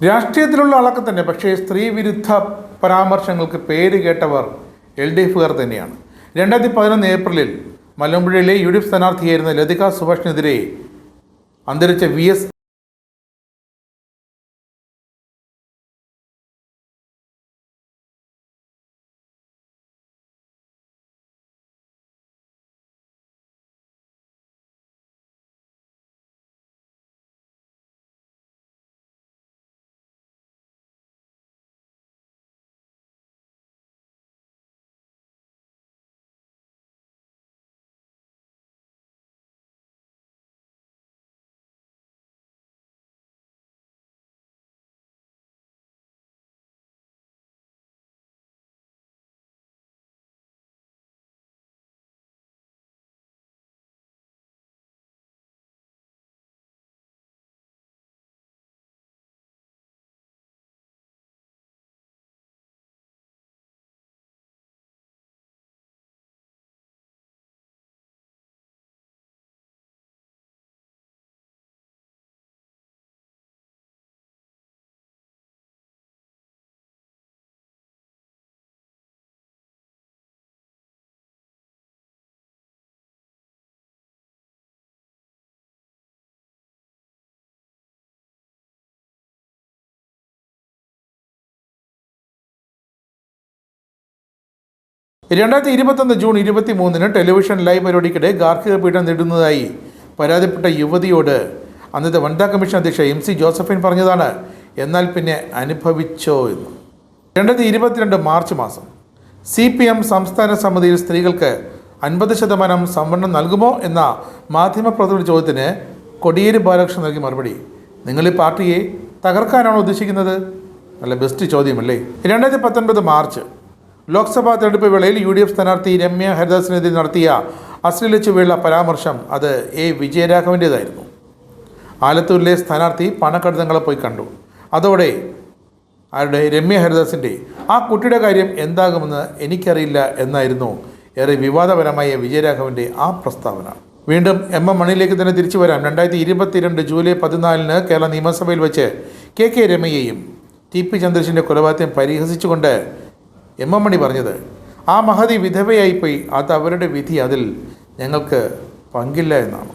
രാഷ്ട്രീയത്തിലുള്ള ആളൊക്കെ തന്നെ, പക്ഷേ സ്ത്രീ വിരുദ്ധ പരാമർശങ്ങൾക്ക് പേര് കേട്ടവർ LDFകാർ തന്നെയാണ്. 2011 ഏപ്രിലിൽ മലമ്പുഴയിലെ UDF സ്ഥാനാർത്ഥിയായിരുന്ന ലതിക സുഭാഷിനെതിരെ അന്തരിച്ച VS ജൂൺ 23 ടെലിവിഷൻ ലൈവ് പരിപാടിക്കിടെ ഗാർഹിക പീഡനം നേടുന്നതായി പരാതിപ്പെട്ട യുവതിയോട് അന്നത്തെ വനിതാ കമ്മീഷൻ അധ്യക്ഷ MC ജോസഫൈൻ പറഞ്ഞതാണ്, എന്നാൽ പിന്നെ അനുഭവിച്ചോ എന്ന്. 2022 മാർച്ച് മാസം CPM സംസ്ഥാന സമിതിയിൽ സ്ത്രീകൾക്ക് 50% സംവരണം നൽകുമോ എന്ന മാധ്യമപ്രവർത്തകരുടെ ചോദ്യത്തിന് കോടിയേരി ബാലകൃഷ്ണൻ നൽകിയ മറുപടി, നിങ്ങൾ ഈ പാർട്ടിയെ തകർക്കാനാണോ ഉദ്ദേശിക്കുന്നത്? നല്ല ബെസ്റ്റ് ചോദ്യമല്ലേ. 2019 മാർച്ച് ലോക്സഭാ തെരഞ്ഞെടുപ്പ് വേളയിൽ UDF സ്ഥാനാർത്ഥി രമ്യ ഹരിദാസിനെതിരെ നടത്തിയ അശ്ലീല ചുവയുള്ള പരാമർശം അത് വിജയരാഘവൻ്റേതായിരുന്നു. ആലത്തൂരിലെ സ്ഥാനാർത്ഥി പണക്കടത്തങ്ങളെ പോയി കണ്ടു. അതോടെ രമ്യ ഹരിദാസിൻ്റെ ആ കുട്ടിയുടെ കാര്യം എന്താകുമെന്ന് എനിക്കറിയില്ല എന്നായിരുന്നു ഏറെ വിവാദപരമായ വിജയരാഘവൻ്റെ ആ പ്രസ്താവന. വീണ്ടും MM മണിയിലേക്ക് തന്നെ തിരിച്ചു വരാം. 2022 ജൂലൈ 14 കേരള നിയമസഭയിൽ വെച്ച് KK രമയെയും TP ചന്ദ്രശേഖരൻ്റെ കൊലപാതകം പരിഹസിച്ചുകൊണ്ട് MM മണി പറഞ്ഞത്, ആ മഹതി വിധവയായിപ്പോയി, അത് അവരുടെ വിധി, അതിൽ ഞങ്ങൾക്ക് പങ്കില്ല എന്നാണ്.